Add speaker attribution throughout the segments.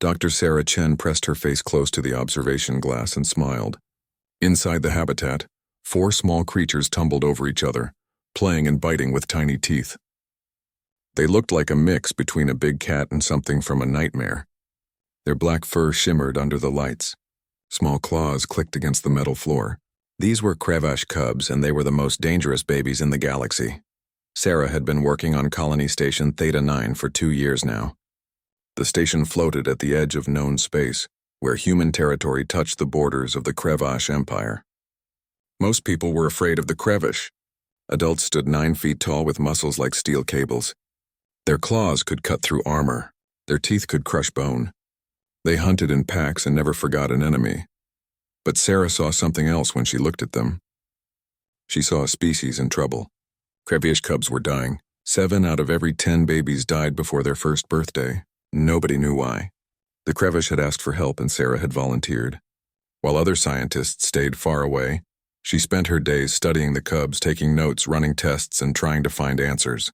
Speaker 1: Dr. Sarah Chen pressed her face close to the observation glass and smiled. Inside the habitat, 4 small creatures tumbled over each other, playing and biting with tiny teeth. They looked like a mix between a big cat and something from a nightmare. Their black fur shimmered under the lights. Small claws clicked against the metal floor. These were Crevash cubs, and they were the most dangerous babies in the galaxy. Sarah had been working on Colony Station Theta 9 for 2 years now. The station floated at the edge of known space, where human territory touched the borders of the Crevash Empire. Most people were afraid of the Crevash. Adults stood 9 feet tall with muscles like steel cables. Their claws could cut through armor. Their teeth could crush bone. They hunted in packs and never forgot an enemy. But Sarah saw something else when she looked at them. She saw a species in trouble. Crevash cubs were dying. 7 out of every 10 babies died before their first birthday. Nobody knew why. The Crevash had asked for help and Sarah had volunteered. While other scientists stayed far away, she spent her days studying the cubs, taking notes, running tests, and trying to find answers.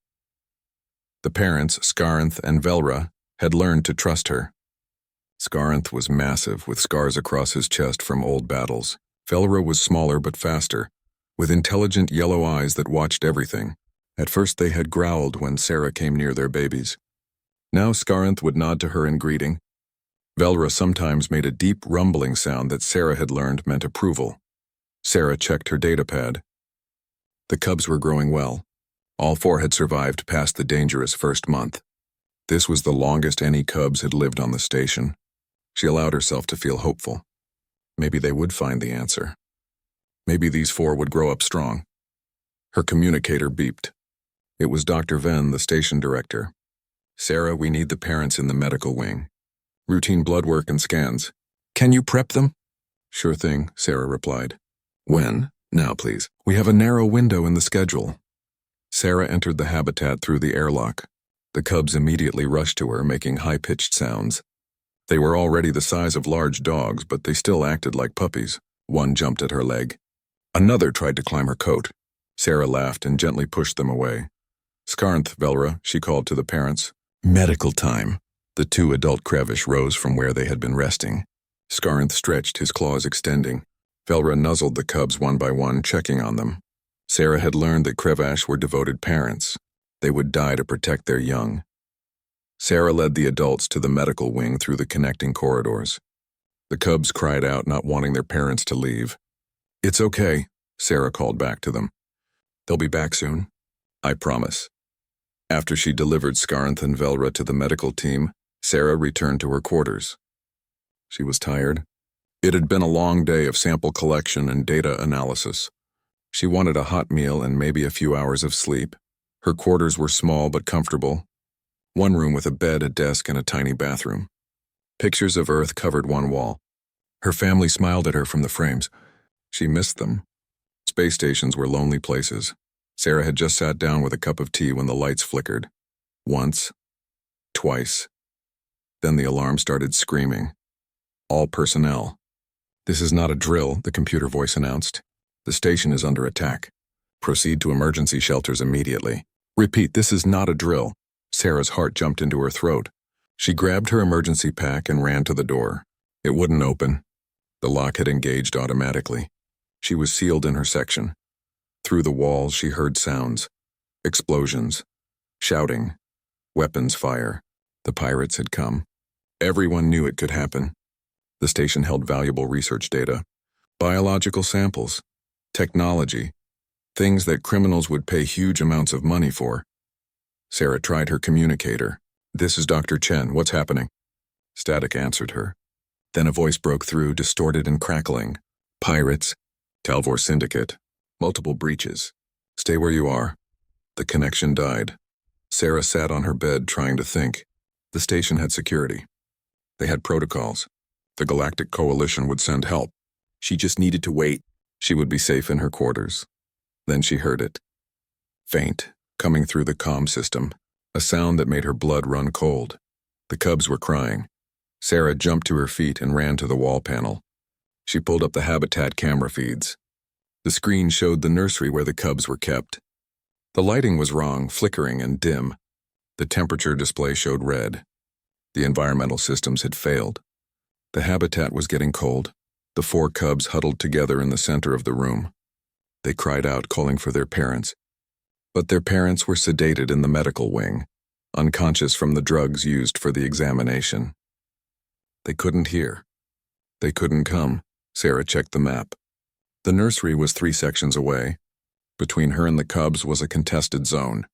Speaker 1: The parents, Skarinth and Velra, had learned to trust her. Skarinth was massive, with scars across his chest from old battles. Velra was smaller but faster, with intelligent yellow eyes that watched everything. At first they had growled when Sarah came near their babies. Now Skarinth would nod to her in greeting. Velra sometimes made a deep rumbling sound that Sarah had learned meant approval. Sarah checked her datapad. The cubs were growing well. All 4 had survived past the dangerous first month. This was the longest any cubs had lived on the station. She allowed herself to feel hopeful. Maybe they would find the answer. Maybe these 4 would grow up strong. Her communicator beeped. It was Dr. Venn, the station director. Sarah, we need the parents in the medical wing. Routine blood work and scans. Can you prep them? Sure thing, Sarah replied. When? Now, please. We have a narrow window in the schedule. Sarah entered the habitat through the airlock. The cubs immediately rushed to her, making high-pitched sounds. They were already the size of large dogs, but they still acted like puppies. One jumped at her leg. Another tried to climb her coat. Sarah laughed and gently pushed them away. Skarinth, Velra, she called to the parents. Medical time. The 2 adult Crevash rose from where they had been resting. Skarinth stretched, his claws extending. Velra nuzzled the cubs one by one, checking on them. Sarah had learned that Crevash were devoted parents. They would die to protect their young. Sarah led the adults to the medical wing through the connecting corridors. The cubs cried out, not wanting their parents to leave. It's okay, Sarah called back to them. They'll be back soon. I promise. After she delivered Skarinth and Velra to the medical team, Sarah returned to her quarters. She was tired. It had been a long day of sample collection and data analysis. She wanted a hot meal and maybe a few hours of sleep. Her quarters were small but comfortable. 1 room with a bed, a desk, and a tiny bathroom. Pictures of Earth covered one wall. Her family smiled at her from the frames. She missed them. Space stations were lonely places. Sarah had just sat down with a cup of tea when the lights flickered. Once. Twice. Then the alarm started screaming. All personnel. This is not a drill, the computer voice announced. The station is under attack. Proceed to emergency shelters immediately. Repeat, this is not a drill. Sarah's heart jumped into her throat. She grabbed her emergency pack and ran to the door. It wouldn't open. The lock had engaged automatically. She was sealed in her section. Through the walls, she heard sounds. Explosions. Shouting. Weapons fire. The pirates had come. Everyone knew it could happen. The station held valuable research data. Biological samples. Technology. Things that criminals would pay huge amounts of money for. Sarah tried her communicator. This is Dr. Chen. What's happening? Static answered her. Then a voice broke through, distorted and crackling. Pirates. Talvor Syndicate. Multiple breaches. Stay where you are. The connection died. Sarah sat on her bed trying to think. The station had security. They had protocols. The Galactic Coalition would send help. She just needed to wait. She would be safe in her quarters. Then she heard it. Faint, coming through the comm system. A sound that made her blood run cold. The cubs were crying. Sarah jumped to her feet and ran to the wall panel. She pulled up the habitat camera feeds. The screen showed the nursery where the cubs were kept. The lighting was wrong, flickering and dim. The temperature display showed red. The environmental systems had failed. The habitat was getting cold. The 4 cubs huddled together in the center of the room. They cried out, calling for their parents. But their parents were sedated in the medical wing, unconscious from the drugs used for the examination. They couldn't hear. They couldn't come. Sarah checked the map. The nursery was 3 sections away. Between her and the cubs was a contested zone.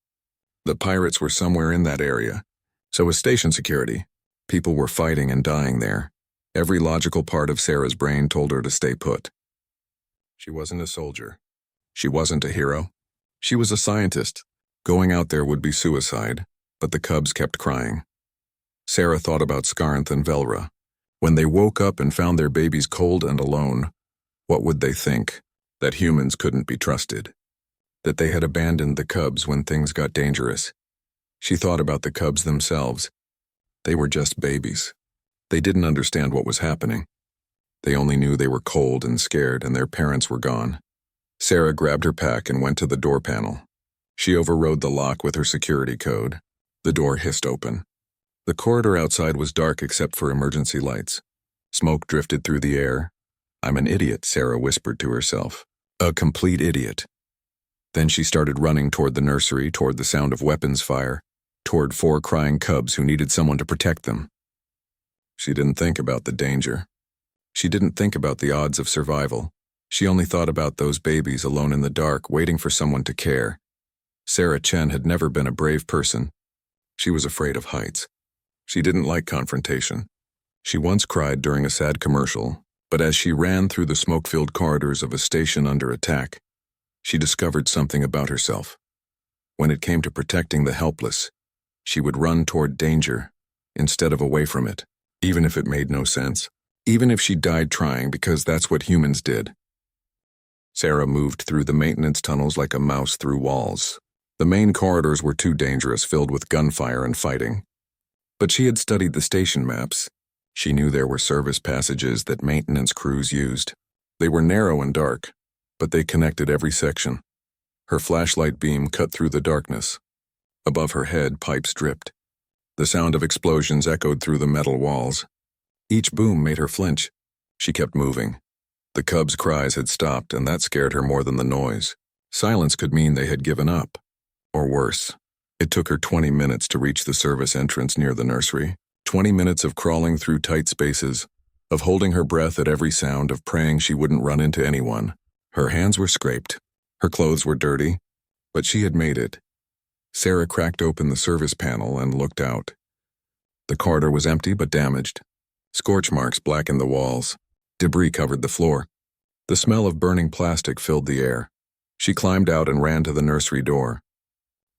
Speaker 1: The pirates were somewhere in that area. So was station security. People were fighting and dying there. Every logical part of Sarah's brain told her to stay put. She wasn't a soldier. She wasn't a hero. She was a scientist. Going out there would be suicide, but the cubs kept crying. Sarah thought about Scarnth and Velra. When they woke up and found their babies cold and alone, what would they think? That humans couldn't be trusted. That they had abandoned the cubs when things got dangerous. She thought about the cubs themselves. They were just babies. They didn't understand what was happening. They only knew they were cold and scared and their parents were gone. Sarah grabbed her pack and went to the door panel. She overrode the lock with her security code. The door hissed open. The corridor outside was dark except for emergency lights. Smoke drifted through the air. "I'm an idiot," Sarah whispered to herself. A complete idiot. Then she started running toward the nursery, toward the sound of weapons fire, toward 4 crying cubs who needed someone to protect them. She didn't think about the danger. She didn't think about the odds of survival. She only thought about those babies alone in the dark, waiting for someone to care. Sarah Chen had never been a brave person. She was afraid of heights. She didn't like confrontation. She once cried during a sad commercial, but as she ran through the smoke-filled corridors of a station under attack, she discovered something about herself. When it came to protecting the helpless, she would run toward danger instead of away from it, even if it made no sense, even if she died trying, because that's what humans did. Sarah moved through the maintenance tunnels like a mouse through walls. The main corridors were too dangerous, filled with gunfire and fighting. But she had studied the station maps. She knew there were service passages that maintenance crews used. They were narrow and dark, but they connected every section. Her flashlight beam cut through the darkness. Above her head, pipes dripped. The sound of explosions echoed through the metal walls. Each boom made her flinch. She kept moving. The cubs' cries had stopped, and that scared her more than the noise. Silence could mean they had given up. Or worse. It took her 20 minutes to reach the service entrance near the nursery. 20 minutes of crawling through tight spaces, of holding her breath at every sound, of praying she wouldn't run into anyone. Her hands were scraped. Her clothes were dirty. But she had made it. Sarah cracked open the service panel and looked out. The corridor was empty but damaged. Scorch marks blackened the walls. Debris covered the floor. The smell of burning plastic filled the air. She climbed out and ran to the nursery door.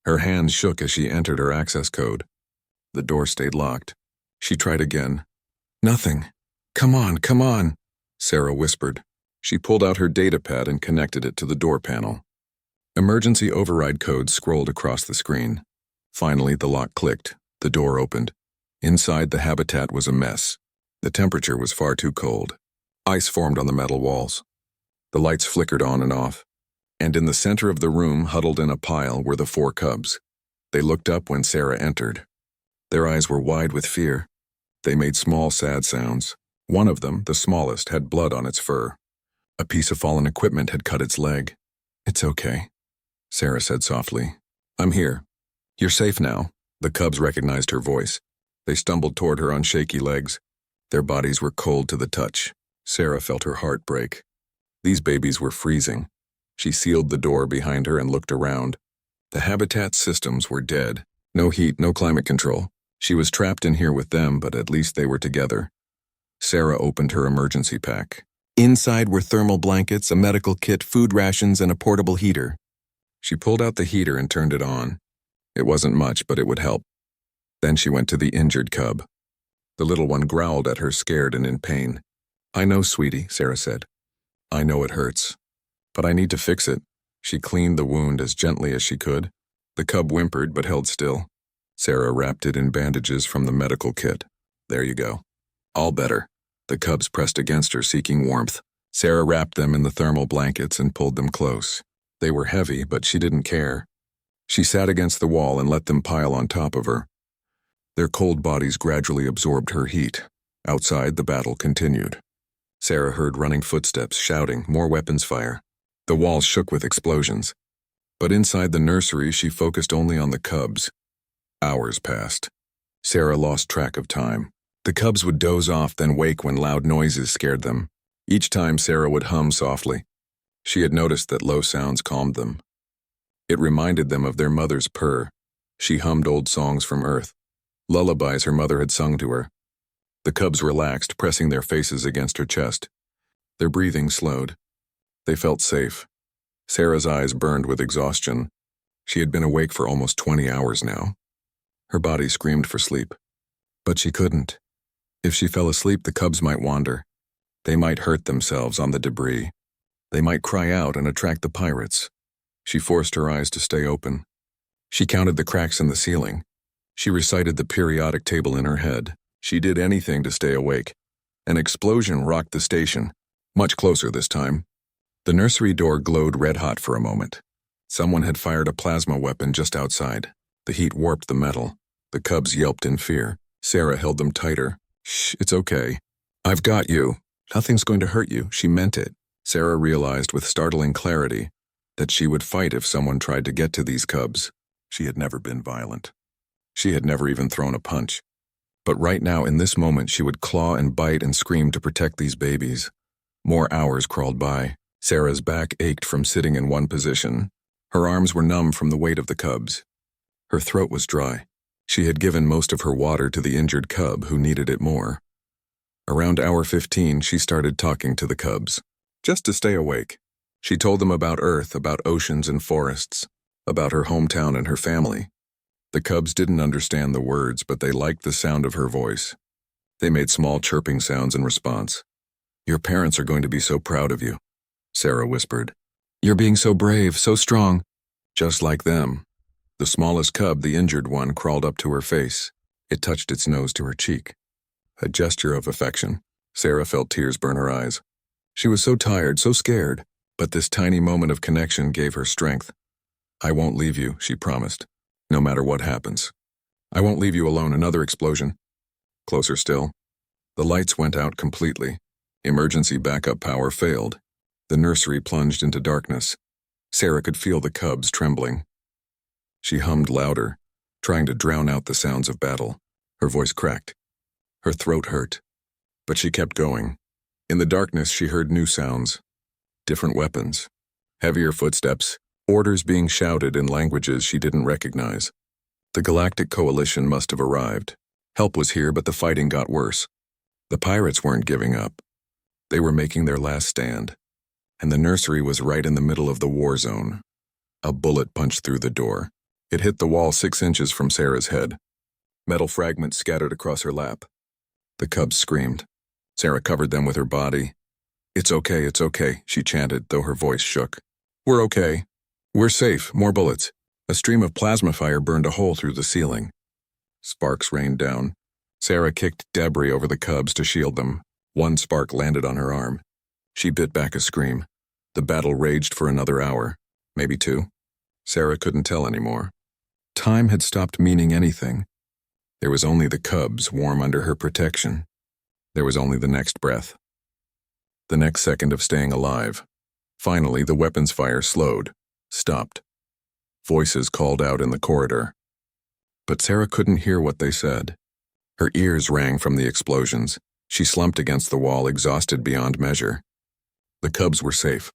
Speaker 1: Her hands shook as she entered her access code. The door stayed locked. She tried again. "Nothing. Come on, come on," Sarah whispered. She pulled out her data pad and connected it to the door panel. Emergency override codes scrolled across the screen. Finally, the lock clicked. The door opened. Inside, the habitat was a mess. The temperature was far too cold. Ice formed on the metal walls. The lights flickered on and off. And in the center of the room, huddled in a pile, were the 4 cubs. They looked up when Sarah entered. Their eyes were wide with fear. They made small, sad sounds. One of them, the smallest, had blood on its fur. A piece of fallen equipment had cut its leg. "It's okay," Sarah said softly. "I'm here. You're safe now." The cubs recognized her voice. They stumbled toward her on shaky legs. Their bodies were cold to the touch. Sarah felt her heart break. These babies were freezing. She sealed the door behind her and looked around. The habitat systems were dead. No heat, no climate control. She was trapped in here with them, but at least they were together. Sarah opened her emergency pack. Inside were thermal blankets, a medical kit, food rations, and a portable heater. She pulled out the heater and turned it on. It wasn't much, but it would help. Then she went to the injured cub. The little one growled at her, scared and in pain. "I know, sweetie," Sarah said. "I know it hurts. But I need to fix it." She cleaned the wound as gently as she could. The cub whimpered but held still. Sarah wrapped it in bandages from the medical kit. "There you go. All better." The cubs pressed against her, seeking warmth. Sarah wrapped them in the thermal blankets and pulled them close. They were heavy, but she didn't care. She sat against the wall and let them pile on top of her. Their cold bodies gradually absorbed her heat. Outside, the battle continued. Sarah heard running footsteps, shouting, more weapons fire. The walls shook with explosions. But inside the nursery, she focused only on the cubs. Hours passed. Sarah lost track of time. The cubs would doze off, then wake when loud noises scared them. Each time, Sarah would hum softly. She had noticed that low sounds calmed them. It reminded them of their mother's purr. She hummed old songs from Earth, lullabies her mother had sung to her. The cubs relaxed, pressing their faces against her chest. Their breathing slowed. They felt safe. Sarah's eyes burned with exhaustion. She had been awake for almost 20 hours now. Her body screamed for sleep. But she couldn't. If she fell asleep, the cubs might wander. They might hurt themselves on the debris. They might cry out and attract the pirates. She forced her eyes to stay open. She counted the cracks in the ceiling. She recited the periodic table in her head. She did anything to stay awake. An explosion rocked the station, much closer this time. The nursery door glowed red-hot for a moment. Someone had fired a plasma weapon just outside. The heat warped the metal. The cubs yelped in fear. Sarah held them tighter. Shh, it's okay. I've got you. Nothing's going to hurt you. She meant it. Sarah realized with startling clarity that she would fight if someone tried to get to these cubs. She had never been violent. She had never even thrown a punch. But right now, in this moment, she would claw and bite and scream to protect these babies. More hours crawled by. Sarah's back ached from sitting in one position. Her arms were numb from the weight of the cubs. Her throat was dry. She had given most of her water to the injured cub who needed it more. Around hour 15, she started talking to the cubs, just to stay awake. She told them about Earth, about oceans and forests, about her hometown and her family. The cubs didn't understand the words, but they liked the sound of her voice. They made small chirping sounds in response. Your parents are going to be so proud of you, Sarah whispered. You're being so brave, so strong. Just like them. The smallest cub, the injured one, crawled up to her face. It touched its nose to her cheek. A gesture of affection. Sarah felt tears burn her eyes. She was so tired, so scared, but this tiny moment of connection gave her strength. I won't leave you, she promised, no matter what happens. I won't leave you alone. Another explosion. Closer still. The lights went out completely. Emergency backup power failed. The nursery plunged into darkness. Sarah could feel the cubs trembling. She hummed louder, trying to drown out the sounds of battle. Her voice cracked. Her throat hurt. But she kept going. In the darkness, she heard new sounds. Different weapons. Heavier footsteps. Orders being shouted in languages she didn't recognize. The Galactic Coalition must have arrived. Help was here, but the fighting got worse. The pirates weren't giving up. They were making their last stand. And the nursery was right in the middle of the war zone. A bullet punched through the door. It hit the wall 6 inches from Sarah's head. Metal fragments scattered across her lap. The cubs screamed. Sarah covered them with her body. It's okay, she chanted, though her voice shook. We're okay. We're safe. More bullets. A stream of plasma fire burned a hole through the ceiling. Sparks rained down. Sarah kicked debris over the cubs to shield them. One spark landed on her arm. She bit back a scream. The battle raged for another hour, maybe 2. Sarah couldn't tell anymore. Time had stopped meaning anything. There was only the cubs warm under her protection. There was only the next breath. The next second of staying alive. Finally, the weapons fire slowed, stopped. Voices called out in the corridor. But Sarah couldn't hear what they said. Her ears rang from the explosions. She slumped against the wall, exhausted beyond measure. The cubs were safe.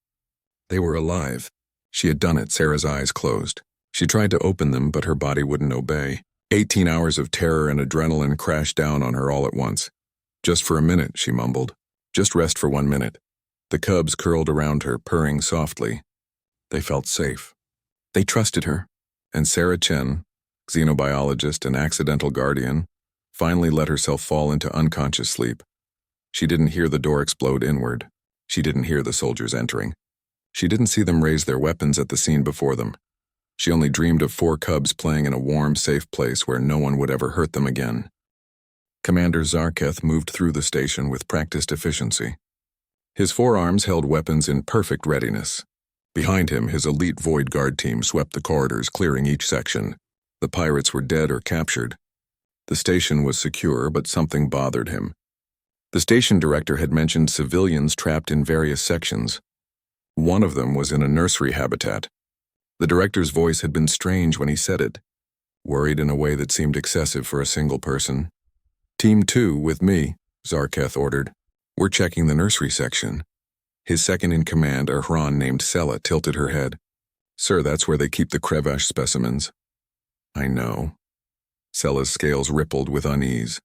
Speaker 1: They were alive. She had done it. Sarah's eyes closed. She tried to open them, but her body wouldn't obey. 18 hours of terror and adrenaline crashed down on her all at once. Just for a minute, she mumbled. Just rest for 1 minute. The cubs curled around her, purring softly. They felt safe. They trusted her. And Sarah Chen, xenobiologist and accidental guardian, finally let herself fall into unconscious sleep. She didn't hear the door explode inward. She didn't hear the soldiers entering. She didn't see them raise their weapons at the scene before them. She only dreamed of 4 cubs playing in a warm, safe place where no one would ever hurt them again. Commander Zarketh moved through the station with practiced efficiency. His forearms held weapons in perfect readiness. Behind him, his elite Void Guard team swept the corridors, clearing each section. The pirates were dead or captured. The station was secure, but something bothered him. The station director had mentioned civilians trapped in various sections. One of them was in a nursery habitat. The director's voice had been strange when he said it, worried in a way that seemed excessive for a single person. "Team 2, with me," Zarketh ordered. "We're checking the nursery section." His second-in-command, a Hran named Sela, tilted her head. "Sir, that's where they keep the Krevash specimens." "I know." Sela's scales rippled with unease.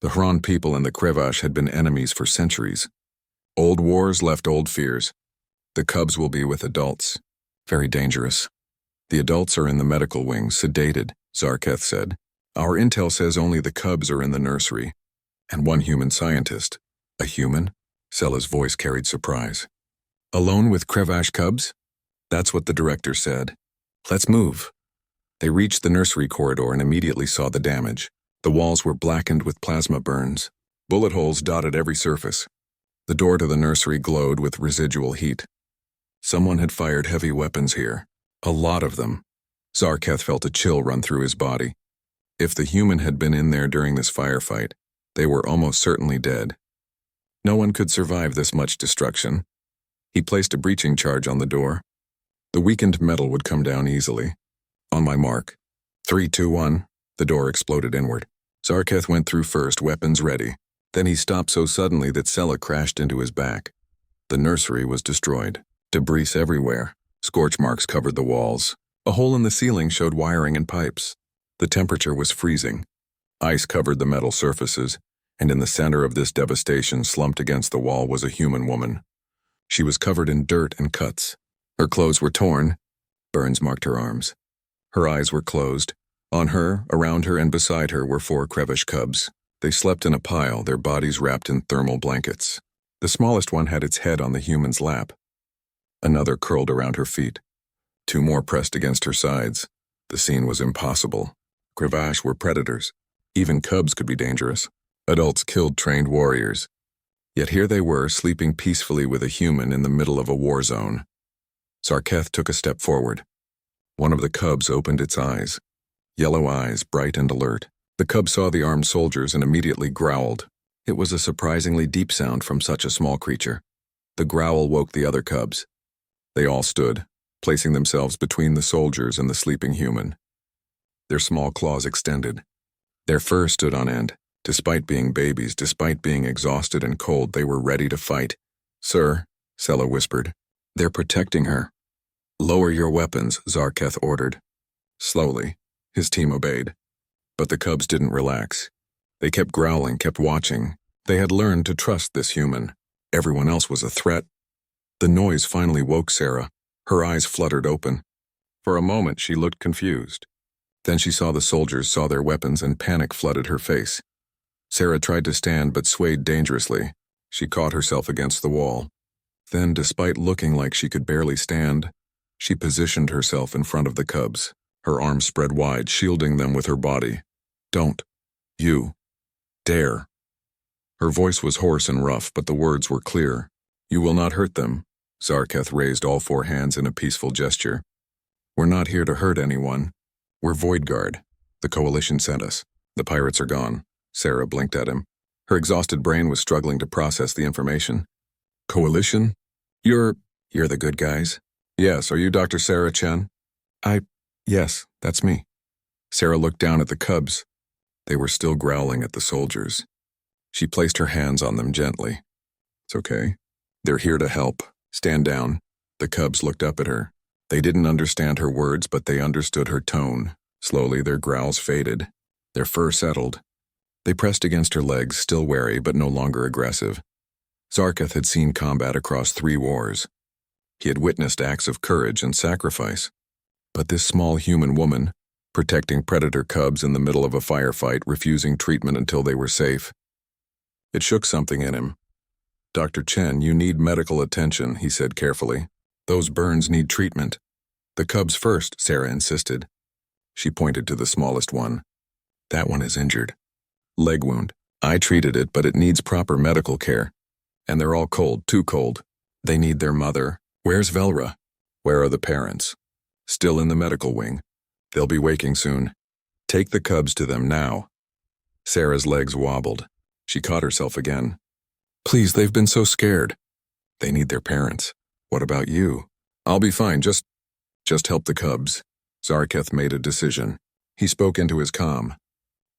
Speaker 1: The Hran people and the Krevash had been enemies for centuries. Old wars left old fears. The cubs will be with adults. Very dangerous. "The adults are in the medical wing, sedated," Zarketh said. "Our intel says only the cubs are in the nursery. And one human scientist." "A human?" Sela's voice carried surprise. "Alone with Krevash cubs?" "That's what the director said." "Let's move." They reached the nursery corridor and immediately saw the damage. The walls were blackened with plasma burns. Bullet holes dotted every surface. The door to the nursery glowed with residual heat. Someone had fired heavy weapons here. A lot of them. Zarketh felt a chill run through his body. If the human had been in there during this firefight, they were almost certainly dead. No one could survive this much destruction. He placed a breaching charge on the door. The weakened metal would come down easily. "On my mark. 3, 2, 1. The door exploded inward. Zarketh went through first, weapons ready. Then he stopped so suddenly that Sela crashed into his back. The nursery was destroyed. Debris everywhere. Scorch marks covered the walls. A hole in the ceiling showed wiring and pipes. The temperature was freezing. Ice covered the metal surfaces, and in the center of this devastation, slumped against the wall, was a human woman. She was covered in dirt and cuts. Her clothes were torn. Burns marked her arms. Her eyes were closed. On her, around her, and beside her were 4 Krevash cubs. They slept in a pile, their bodies wrapped in thermal blankets. The smallest one had its head on the human's lap. Another curled around her feet. 2 more pressed against her sides. The scene was impossible. Krevash were predators. Even cubs could be dangerous. Adults killed trained warriors. Yet here they were, sleeping peacefully with a human in the middle of a war zone. Zarketh took a step forward. One of the cubs opened its eyes. Yellow eyes, bright and alert. The cub saw the armed soldiers and immediately growled. It was a surprisingly deep sound from such a small creature. The growl woke the other cubs. They all stood, placing themselves between the soldiers and the sleeping human. Their small claws extended. Their fur stood on end. Despite being babies, despite being exhausted and cold, they were ready to fight. "Sir," Sela whispered, "they're protecting her." "Lower your weapons," Zarketh ordered. Slowly, his team obeyed. But the cubs didn't relax. They kept growling, kept watching. They had learned to trust this human. Everyone else was a threat. The noise finally woke Sarah. Her eyes fluttered open. For a moment, she looked confused. Then she saw the soldiers, saw their weapons, and panic flooded her face. Sarah tried to stand but swayed dangerously. She caught herself against the wall. Then, despite looking like she could barely stand, she positioned herself in front of the cubs, her arms spread wide, shielding them with her body. "Don't. You. Dare." Her voice was hoarse and rough, but the words were clear. "You will not hurt them." Zarketh raised all 4 hands in a peaceful gesture. "We're not here to hurt anyone. We're Void Guard. The Coalition sent us. The pirates are gone." Sarah blinked at him. Her exhausted brain was struggling to process the information. "Coalition? You're the good guys?" "Yes, are you Dr. Sarah Chen?" Yes, that's me." Sarah looked down at the cubs. They were still growling at the soldiers. She placed her hands on them gently. "It's okay. They're here to help. Stand down." The cubs looked up at her. They didn't understand her words, but they understood her tone. Slowly, their growls faded. Their fur settled. They pressed against her legs, still wary but no longer aggressive. Zarketh had seen combat across 3 wars. He had witnessed acts of courage and sacrifice. But this small human woman, protecting predator cubs in the middle of a firefight, refusing treatment until they were safe. It shook something in him. "Dr. Chen, you need medical attention," he said carefully. "Those burns need treatment." "The cubs first," Sarah insisted. She pointed to the smallest one. "That one is injured. Leg wound. I treated it, but it needs proper medical care. And they're all cold, too cold. They need their mother. Where's Velra? Where are the parents?" "Still in the medical wing. They'll be waking soon. Take the cubs to them now." Sarah's legs wobbled. She caught herself again. Please, they've been so scared. They need their parents. What about you? I'll be fine, just help the cubs. Zarketh made a decision. He spoke into his comm.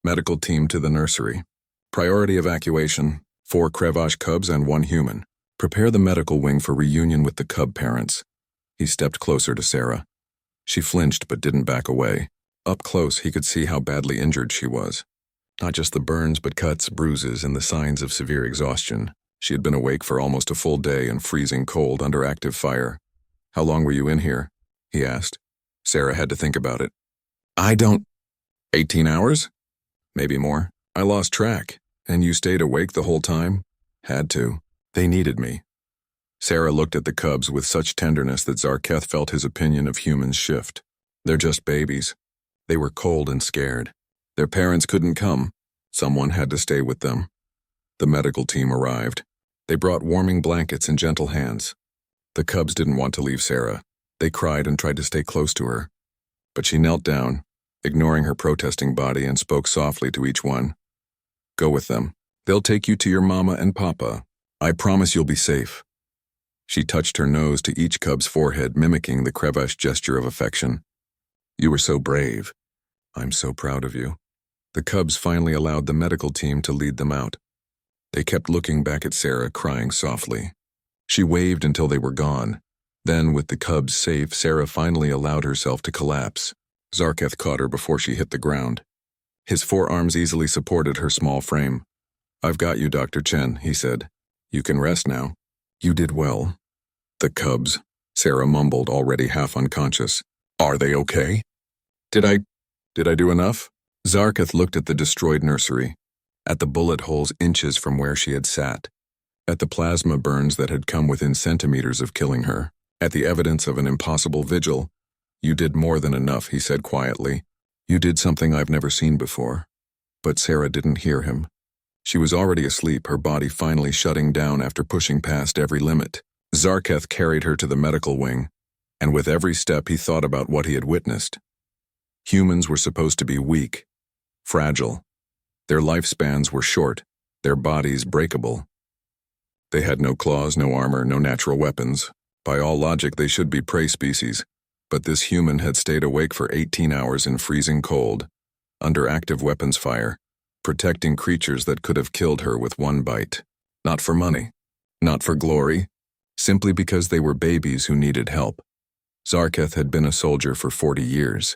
Speaker 1: Medical team to the nursery. Priority evacuation, 4 Krevash cubs and 1 human. Prepare the medical wing for reunion with the cub parents. He stepped closer to Sarah. She flinched but didn't back away. Up close, he could see how badly injured she was. Not just the burns, but cuts, bruises, and the signs of severe exhaustion. She had been awake for almost a full day in freezing cold under active fire. How long were you in here? He asked. Sarah had to think about it. 18 hours? Maybe more. I lost track. And you stayed awake the whole time? Had to. They needed me. Sarah looked at the cubs with such tenderness that Zarketh felt his opinion of humans shift. They're just babies. They were cold and scared. Their parents couldn't come. Someone had to stay with them. The medical team arrived. They brought warming blankets and gentle hands. The cubs didn't want to leave Sarah. They cried and tried to stay close to her. But she knelt down, ignoring her protesting body, and spoke softly to each one. Go with them. They'll take you to your mama and papa. I promise you'll be safe. She touched her nose to each cub's forehead, mimicking the Krevash gesture of affection. You were so brave. I'm so proud of you. The cubs finally allowed the medical team to lead them out. They kept looking back at Sarah, crying softly. She waved until they were gone. Then, with the cubs safe, Sarah finally allowed herself to collapse. Zarketh caught her before she hit the ground. His forearms easily supported her small frame. I've got you, Dr. Chen, he said. You can rest now. You did well. The cubs, Sarah mumbled, already half unconscious. Are they okay? Did I do enough? Zarketh looked at the destroyed nursery, at the bullet holes inches from where she had sat, at the plasma burns that had come within centimeters of killing her, at the evidence of an impossible vigil. You did more than enough, he said quietly. You did something I've never seen before. But Sarah didn't hear him. She was already asleep, her body finally shutting down after pushing past every limit. Zarketh carried her to the medical wing, and with every step he thought about what he had witnessed. Humans were supposed to be weak, fragile. Their lifespans were short, their bodies breakable. They had no claws, no armor, no natural weapons. By all logic, they should be prey species. But this human had stayed awake for 18 hours in freezing cold, under active weapons fire, protecting creatures that could have killed her with one bite. Not for money, not for glory, simply because they were babies who needed help. Zarketh had been a soldier for 40 years.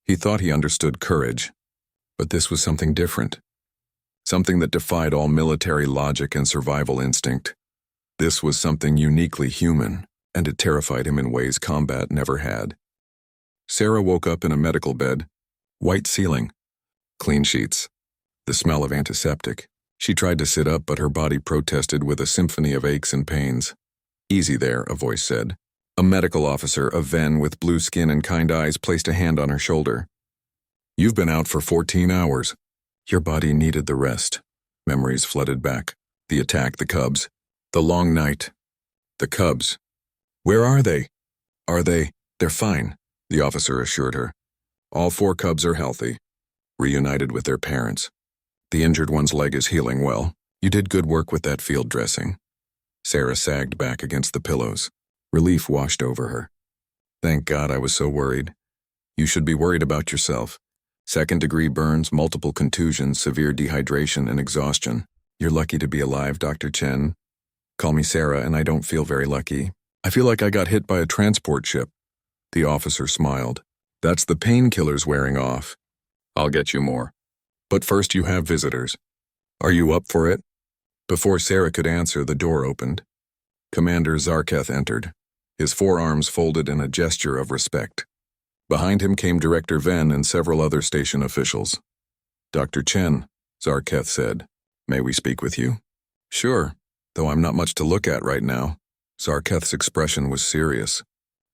Speaker 1: He thought he understood courage, but this was something different. Something that defied all military logic and survival instinct. This was something uniquely human, and it terrified him in ways combat never had. Sarah woke up in a medical bed, white ceiling, clean sheets, the smell of antiseptic. She tried to sit up, but her body protested with a symphony of aches and pains. Easy there, a voice said. A medical officer, a Ven with blue skin and kind eyes, placed a hand on her shoulder. You've been out for 14 hours. Your body needed the rest. Memories flooded back. The attack, the cubs. The long night. The cubs. Where are they? They're fine, the officer assured her. All 4 cubs are healthy, reunited with their parents. The injured one's leg is healing well. You did good work with that field dressing. Sarah sagged back against the pillows. Relief washed over her. Thank God, I was so worried. You should be worried about yourself. 2nd-degree burns, multiple contusions, severe dehydration, and exhaustion. You're lucky to be alive, Dr. Chen. Call me Sarah, and I don't feel very lucky. I feel like I got hit by a transport ship. The officer smiled. That's the painkillers wearing off. I'll get you more. But first you have visitors. Are you up for it? Before Sarah could answer, the door opened. Commander Zarketh entered, his forearms folded in a gesture of respect. Behind him came Director Ven and several other station officials. Dr. Chen, Zarketh said, may we speak with you? Sure, though I'm not much to look at right now. Zarketh's expression was serious.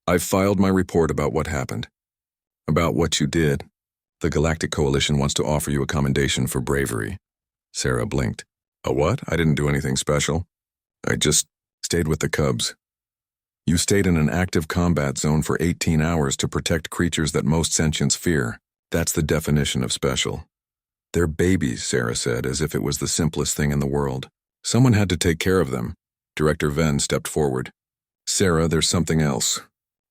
Speaker 1: I've filed my report about what happened. About what you did. The Galactic Coalition wants to offer you a commendation for bravery. Sarah blinked. A what? I didn't do anything special. I just stayed with the cubs. You stayed in an active combat zone for 18 hours to protect creatures that most sentients fear. That's the definition of special. They're babies, Sarah said, as if it was the simplest thing in the world. Someone had to take care of them. Director Venn stepped forward. Sarah, there's something else.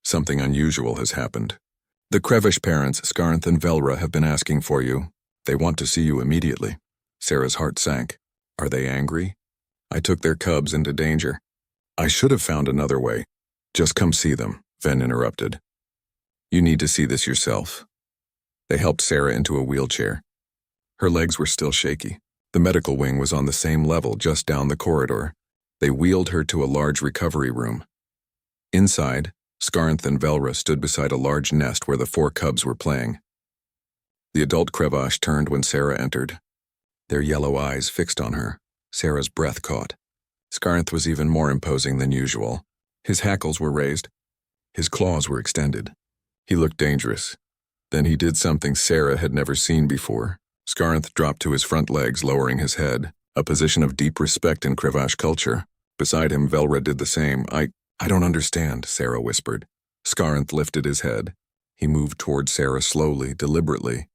Speaker 1: Something unusual has happened. The Krevish parents, Skarnth and Velra, have been asking for you. They want to see you immediately. Sarah's heart sank. Are they angry? I took their cubs into danger. I should have found another way. Just come see them, Venn interrupted. You need to see this yourself. They helped Sarah into a wheelchair. Her legs were still shaky. The medical wing was on the same level just down the corridor. They wheeled her to a large recovery room. Inside, Skarnth and Velra stood beside a large nest where the 4 cubs were playing. The adult Krevash turned when Sarah entered. Their yellow eyes fixed on her. Sarah's breath caught. Skarnth was even more imposing than usual. His hackles were raised. His claws were extended. He looked dangerous. Then he did something Sarah had never seen before. Skarnth dropped to his front legs, lowering his head, a position of deep respect in Krevash culture. Beside him, Velra did the same. I don't understand, Sarah whispered. Skarnth lifted his head. He moved toward Sarah slowly, deliberately.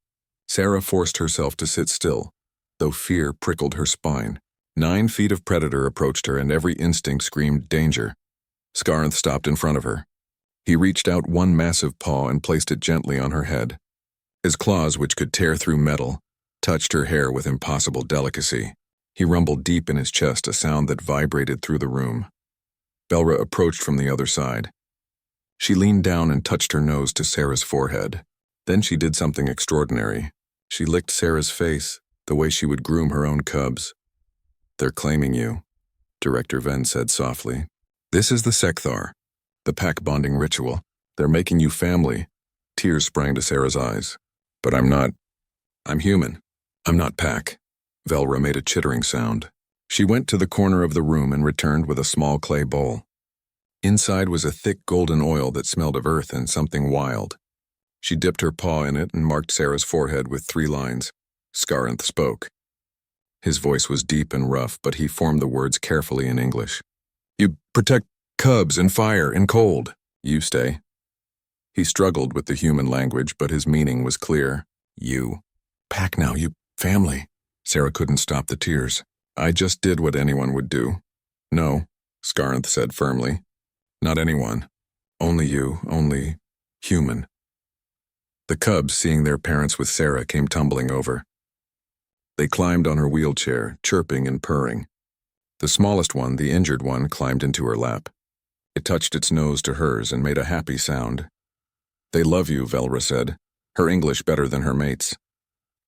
Speaker 1: Sarah forced herself to sit still, though fear prickled her spine. 9 feet of predator approached her, and every instinct screamed danger. Skarnth stopped in front of her. He reached out one massive paw and placed it gently on her head. His claws, which could tear through metal, touched her hair with impossible delicacy. He rumbled deep in his chest, a sound that vibrated through the room. Velra approached from the other side. She leaned down and touched her nose to Sarah's forehead. Then she did something extraordinary. She licked Sarah's face, the way she would groom her own cubs. They're claiming you, Director Venn said softly. This is the Sekthar, the pack bonding ritual. They're making you family. Tears sprang to Sarah's eyes. But I'm not. I'm human. I'm not pack. Velra made a chittering sound. She went to the corner of the room and returned with a small clay bowl. Inside was a thick golden oil that smelled of earth and something wild. She dipped her paw in it and marked Sarah's forehead with 3 lines. Skarnth spoke. His voice was deep and rough, but he formed the words carefully in English. You protect cubs in fire and cold. You stay. He struggled with the human language, but his meaning was clear. You. Pack now, you family. Sarah couldn't stop the tears. I just did what anyone would do. No, Skarnth said firmly. Not anyone. Only you, only human. The cubs, seeing their parents with Sarah, came tumbling over. They climbed on her wheelchair, chirping and purring. The smallest one, the injured one, climbed into her lap. It touched its nose to hers and made a happy sound. They love you, Velra said, her English better than her mates.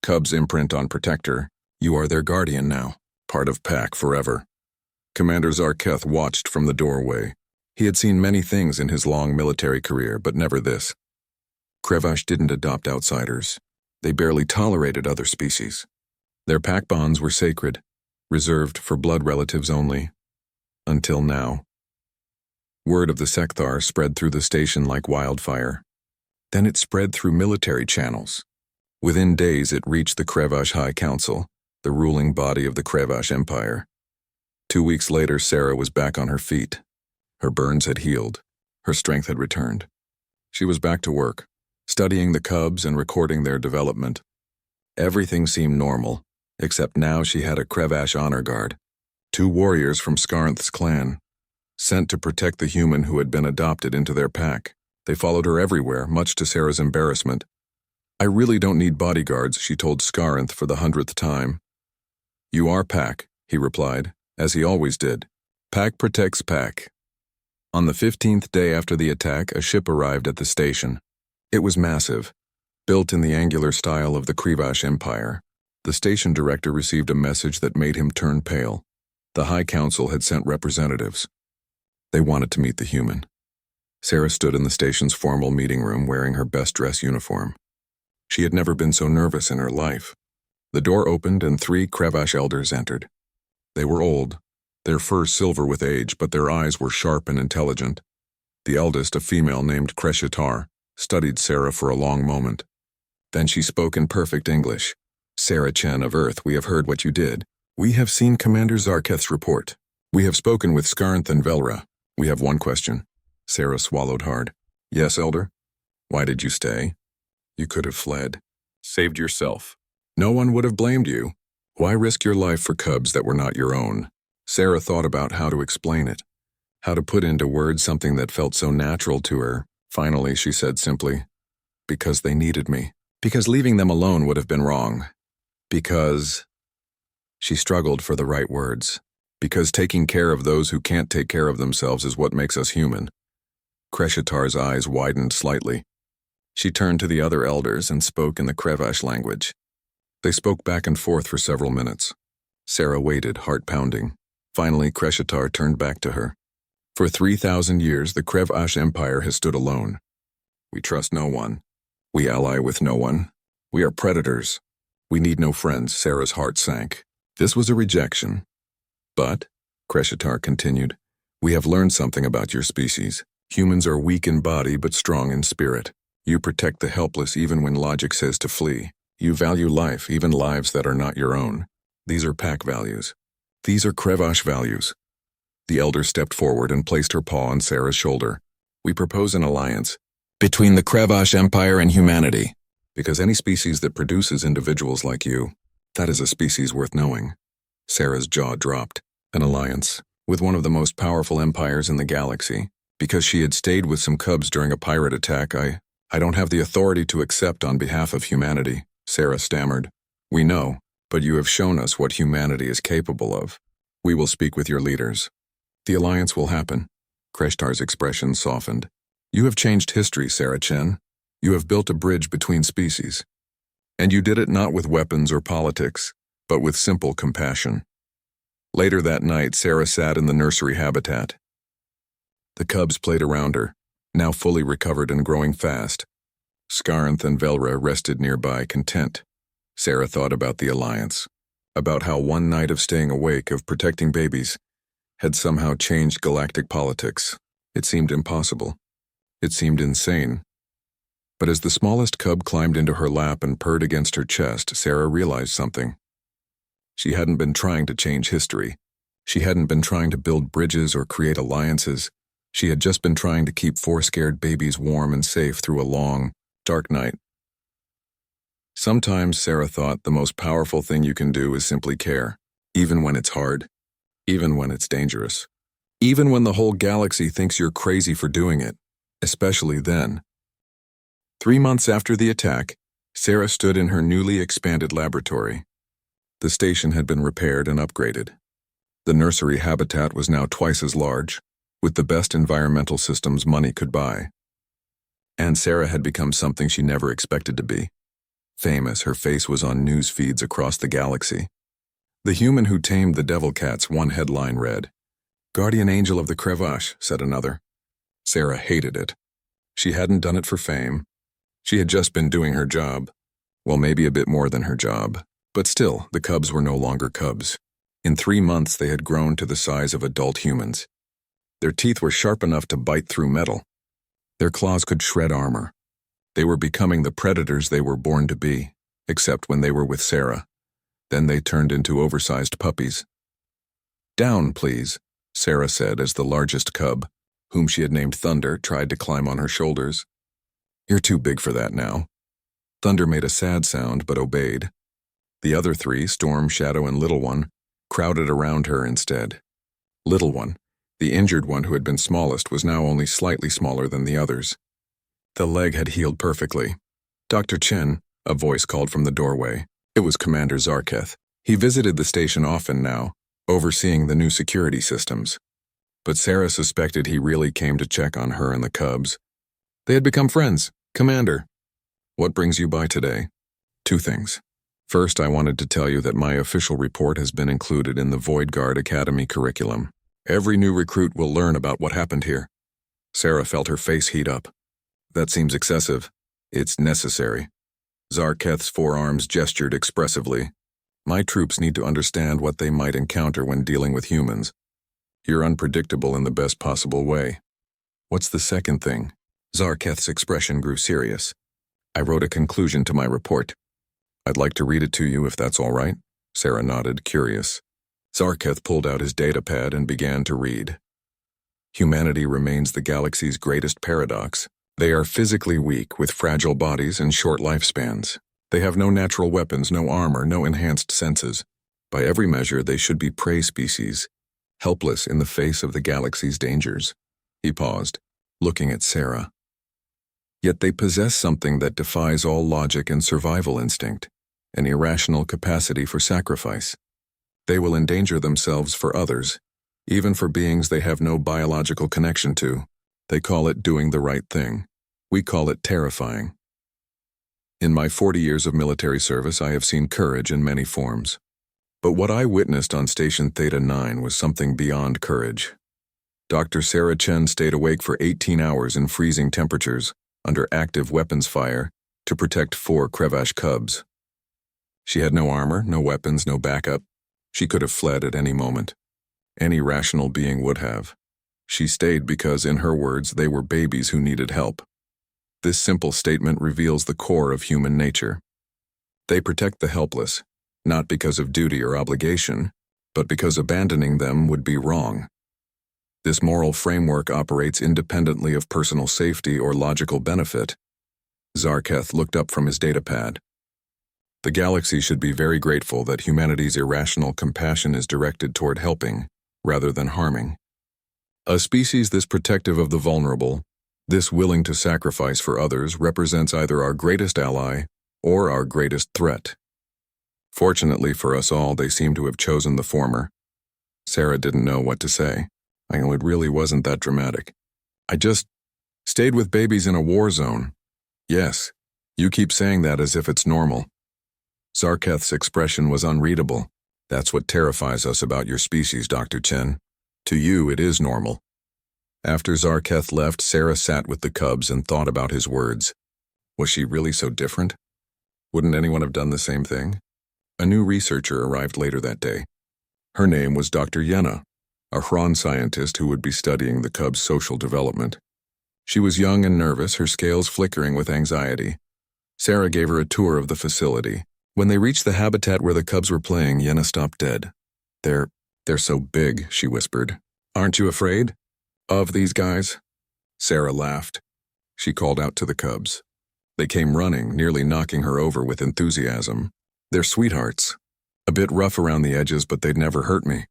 Speaker 1: Cubs imprint on protector. You are their guardian now, part of pack forever. Commander Zarketh watched from the doorway. He had seen many things in his long military career, but never this. Krevash didn't adopt outsiders. They barely tolerated other species. Their pack bonds were sacred, reserved for blood relatives only. Until now. Word of the Sekthar spread through the station like wildfire. Then it spread through military channels. Within days it reached the Krevash High Council, the ruling body of the Krevash Empire. 2 weeks later, Sarah was back on her feet. Her burns had healed. Her strength had returned. She was back to work, studying the cubs and recording their development. Everything seemed normal, except now she had a Krevash honor guard. 2 warriors from Skarnth's clan, sent to protect the human who had been adopted into their pack. They followed her everywhere, much to Sarah's embarrassment. I really don't need bodyguards, she told Skarnth for the 100th time. You are pack, he replied, as he always did. Pack protects pack. On the 15th day after the attack, a ship arrived at the station. It was massive, built in the angular style of the Krevash Empire. The station director received a message that made him turn pale. The High Council had sent representatives. They wanted to meet the human. Sarah stood in the station's formal meeting room wearing her best dress uniform. She had never been so nervous in her life. The door opened and 3 Krevash elders entered. They were old, their fur silver with age, but their eyes were sharp and intelligent. The eldest, a female named Kreshitar, studied Sarah for a long moment. Then she spoke in perfect English. Sarah Chen of Earth, we have heard what you did. We have seen Commander Zarketh's report. We have spoken with Skarnth and Velra. We have one question. Sarah swallowed hard. Yes, Elder? Why did you stay? You could have fled. Saved yourself. No one would have blamed you. Why risk your life for cubs that were not your own? Sarah thought about how to explain it, how to put into words something that felt so natural to her. Finally, she said simply, "Because they needed me. Because leaving them alone would have been wrong. Because—" She struggled for the right words. Because taking care of those who can't take care of themselves is what makes us human. Kreshitar's eyes widened slightly. She turned to the other elders and spoke in the Krevash language. They spoke back and forth for several minutes. Sarah waited, heart pounding. Finally, Kreshitar turned back to her. For 3,000 years, the Krevash Empire has stood alone. We trust no one. We ally with no one. We are predators. We need no friends. Sarah's heart sank. This was a rejection. But, Kreshitar continued, we have learned something about your species. Humans are weak in body but strong in spirit. You protect the helpless even when logic says to flee. You value life, even lives that are not your own. These are pack values. These are Krevash values. The elder stepped forward and placed her paw on Sarah's shoulder. We propose an alliance between the Krevash Empire and humanity. Because any species that produces individuals like you, that is a species worth knowing. Sarah's jaw dropped. An alliance with one of the most powerful empires in the galaxy. Because she had stayed with some cubs during a pirate attack, I don't have the authority to accept on behalf of humanity, Sarah stammered. We know, but you have shown us what humanity is capable of. We will speak with your leaders. The alliance will happen. Kreshtar's expression softened. You have changed history, Sarah Chen. You have built a bridge between species. And you did it not with weapons or politics, but with simple compassion. Later that night, Sarah sat in the nursery habitat. The cubs played around her, now fully recovered and growing fast. Skarnth and Velra rested nearby, content. Sarah thought about the alliance, about how one night of staying awake, of protecting babies, had somehow changed galactic politics. It seemed impossible. It seemed insane. But as the smallest cub climbed into her lap and purred against her chest, Sarah realized something. She hadn't been trying to change history. She hadn't been trying to build bridges or create alliances. She had just been trying to keep four scared babies warm and safe through a long, dark night. Sometimes, Sarah thought, the most powerful thing you can do is simply care, even when it's hard, even when it's dangerous, even when the whole galaxy thinks you're crazy for doing it, especially then. 3 months after the attack, Sarah stood in her newly expanded laboratory. The station had been repaired and upgraded. The nursery habitat was now twice as large, with the best environmental systems money could buy. And Sarah had become something she never expected to be. Famous, her face was on news feeds across the galaxy. The human who tamed the devil cats, one headline read. Guardian angel of the Krevash, said another. Sarah hated it. She hadn't done it for fame. She had just been doing her job. Well, maybe a bit more than her job. But still, the cubs were no longer cubs. In 3 months, they had grown to the size of adult humans. Their teeth were sharp enough to bite through metal. Their claws could shred armor. They were becoming the predators they were born to be, except when they were with Sarah. Then they turned into oversized puppies. Down, please, Sarah said as the largest cub, whom she had named Thunder, tried to climb on her shoulders. You're too big for that now. Thunder made a sad sound but obeyed. The other 3, Storm, Shadow, and Little One, crowded around her instead. Little One, the injured one who had been smallest, was now only slightly smaller than the others. The leg had healed perfectly. Dr. Chen, a voice called from the doorway. It was Commander Zarketh. He visited the station often now, overseeing the new security systems. But Sarah suspected he really came to check on her and the cubs. They had become friends. Commander. What brings you by today? 2 things. First, I wanted to tell you that my official report has been included in the Void Guard Academy curriculum. Every new recruit will learn about what happened here. Sarah felt her face heat up. That seems excessive. It's necessary. Zarketh's forearms gestured expressively. My troops need to understand what they might encounter when dealing with humans. You're unpredictable in the best possible way. What's the second thing? Zarketh's expression grew serious. I wrote a conclusion to my report. I'd like to read it to you if that's all right. Sarah nodded, curious. Zarketh pulled out his datapad and began to read. Humanity remains the galaxy's greatest paradox. They are physically weak with fragile bodies and short lifespans. They have no natural weapons, no armor, no enhanced senses. By every measure, they should be prey species, helpless in the face of the galaxy's dangers. He paused, looking at Sarah. Yet they possess something that defies all logic and survival instinct, an irrational capacity for sacrifice. They will endanger themselves for others, even for beings they have no biological connection to. They call it doing the right thing. We call it terrifying. In my 40 years of military service, I have seen courage in many forms. But what I witnessed on Station Theta 9 was something beyond courage. Dr. Sarah Chen stayed awake for 18 hours in freezing temperatures, under active weapons fire, to protect 4 Krevash cubs. She had no armor, no weapons, no backup. She could have fled at any moment. Any rational being would have. She stayed because, in her words, they were babies who needed help. This simple statement reveals the core of human nature. They protect the helpless, not because of duty or obligation, but because abandoning them would be wrong. This moral framework operates independently of personal safety or logical benefit. Zarketh looked up from his datapad. The galaxy should be very grateful that humanity's irrational compassion is directed toward helping, rather than harming. A species this protective of the vulnerable, this willing to sacrifice for others, represents either our greatest ally or our greatest threat. Fortunately for us all, they seem to have chosen the former. Sarah didn't know what to say. I know it really wasn't that dramatic. I just stayed with babies in a war zone. Yes, you keep saying that as if it's normal. Zarketh's expression was unreadable. That's what terrifies us about your species, Dr. Chen. To you, it is normal. After Zarketh left, Sarah sat with the cubs and thought about his words. Was she really so different? Wouldn't anyone have done the same thing? A new researcher arrived later that day. Her name was Dr. Yenna, a Hron scientist who would be studying the cubs' social development. She was young and nervous, her scales flickering with anxiety. Sarah gave her a tour of the facility. When they reached the habitat where the cubs were playing, Yenna stopped dead. They're so big, she whispered. Aren't you afraid? Of these guys? Sarah laughed. She called out to the cubs. They came running, nearly knocking her over with enthusiasm. They're sweethearts. A bit rough around the edges, but they'd never hurt me.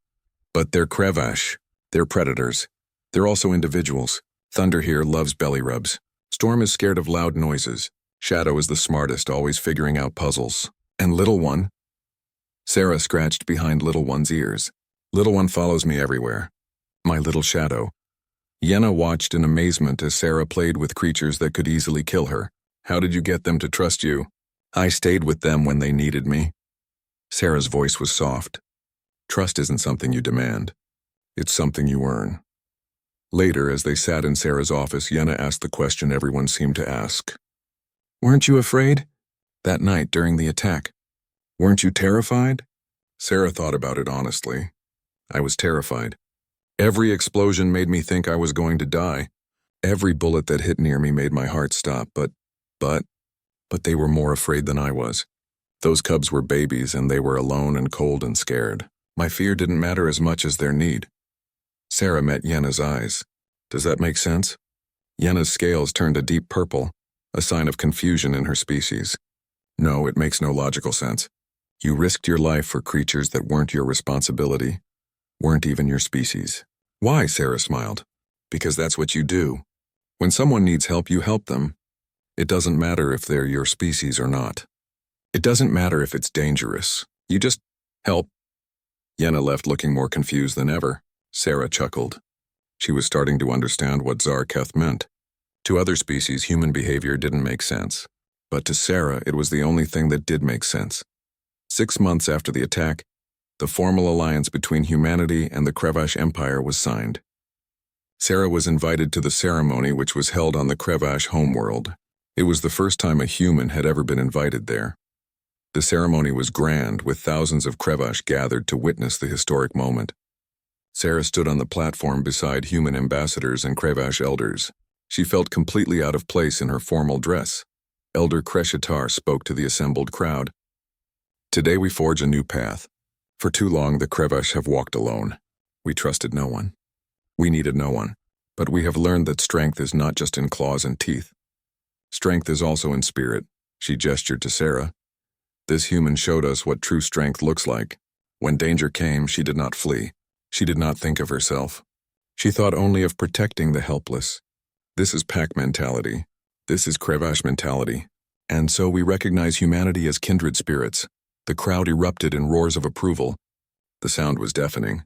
Speaker 1: But they're Krevash. They're predators. They're also individuals. Thunder here loves belly rubs. Storm is scared of loud noises. Shadow is the smartest, always figuring out puzzles. And Little One? Sarah scratched behind Little One's ears. Little One follows me everywhere. My little shadow. Yenna watched in amazement as Sarah played with creatures that could easily kill her. How did you get them to trust you? I stayed with them when they needed me. Sarah's voice was soft. Trust isn't something you demand. It's something you earn. Later, as they sat in Sarah's office, Yenna asked the question everyone seemed to ask. Weren't you afraid? That night during the attack. Weren't you terrified? Sarah thought about it honestly. I was terrified. Every explosion made me think I was going to die. Every bullet that hit near me made my heart stop, but they were more afraid than I was. Those cubs were babies, and they were alone and cold and scared. My fear didn't matter as much as their need. Sarah met Yenna's eyes. Does that make sense? Yenna's scales turned a deep purple, a sign of confusion in her species. No, it makes no logical sense. You risked your life for creatures that weren't your responsibility, weren't even your species. Why? Sarah smiled. Because that's what you do. When someone needs help, you help them. It doesn't matter if they're your species or not. It doesn't matter if it's dangerous. You just help. Yenna left looking more confused than ever. Sarah chuckled. She was starting to understand what Zarketh meant. To other species, human behavior didn't make sense. But to Sarah, it was the only thing that did make sense. 6 months after the attack, the formal alliance between humanity and the Krevash Empire was signed. Sarah was invited to the ceremony, which was held on the Krevash homeworld. It was the first time a human had ever been invited there. The ceremony was grand, with thousands of Krevash gathered to witness the historic moment. Sarah stood on the platform beside human ambassadors and Krevash elders. She felt completely out of place in her formal dress. Elder Kreshitar spoke to the assembled crowd. Today we forge a new path. For too long the Krevash have walked alone. We trusted no one. We needed no one. But we have learned that strength is not just in claws and teeth. Strength is also in spirit. She gestured to Sarah. This human showed us what true strength looks like. When danger came, she did not flee. She did not think of herself. She thought only of protecting the helpless. This is pack mentality. This is crevasse mentality. And so we recognize humanity as kindred spirits. The crowd erupted in roars of approval. The sound was deafening.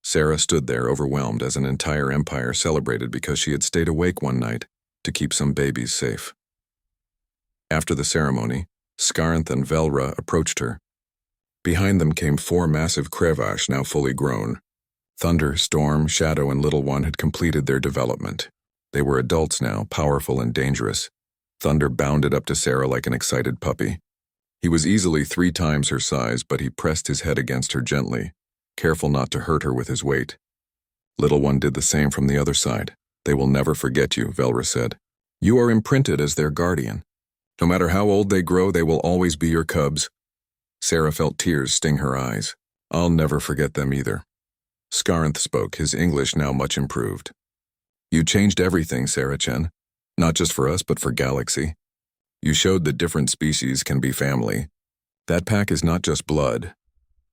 Speaker 1: Sarah stood there overwhelmed as an entire empire celebrated because she had stayed awake one night to keep some babies safe. After the ceremony, Scarinth and Velra approached her. Behind them came 4 massive crevasse now fully grown. Thunder, Storm, Shadow, and Little One had completed their development. They were adults now, powerful and dangerous. Thunder bounded up to Sarah like an excited puppy. He was easily 3 times her size, but he pressed his head against her gently, careful not to hurt her with his weight. Little One did the same from the other side. They will never forget you, Velra said. You are imprinted as their guardian. No matter how old they grow, they will always be your cubs. Sarah felt tears sting her eyes. I'll never forget them either. Scarinth spoke, his English now much improved. You changed everything, Sarah Chen. Not just for us, but for Galaxy. You showed that different species can be family. That pack is not just blood.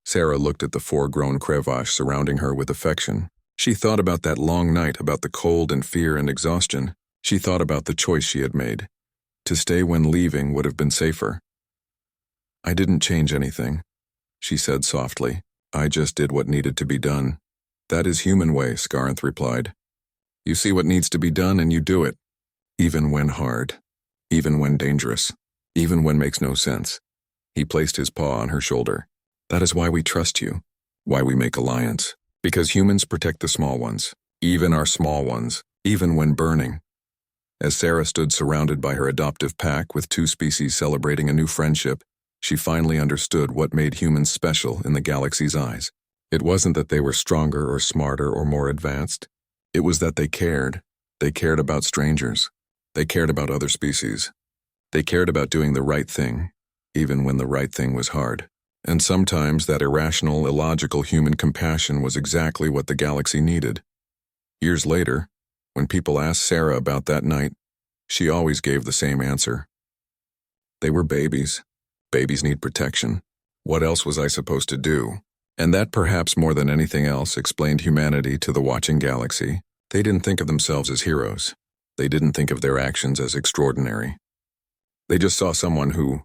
Speaker 1: Sarah looked at the 4 grown crevasse surrounding her with affection. She thought about that long night, about the cold and fear and exhaustion. She thought about the choice she had made. To stay when leaving would have been safer. I didn't change anything, she said softly. I just did what needed to be done. That is human way, Scarinth replied. You see what needs to be done and you do it. Even when hard. Even when dangerous. Even when makes no sense. He placed his paw on her shoulder. That is why we trust you. Why we make alliance. Because humans protect the small ones. Even our small ones. Even when burning. As Sarah stood surrounded by her adoptive pack with 2 species celebrating a new friendship, she finally understood what made humans special in the galaxy's eyes. It wasn't that they were stronger or smarter or more advanced. It was that they cared. They cared about strangers. They cared about other species. They cared about doing the right thing, even when the right thing was hard. And sometimes that irrational, illogical human compassion was exactly what the galaxy needed. Years later, when people asked Sarah about that night, she always gave the same answer. They were babies. Babies need protection. What else was I supposed to do? And that, perhaps more than anything else, explained humanity to the watching galaxy. They didn't think of themselves as heroes. They didn't think of their actions as extraordinary. They just saw someone who,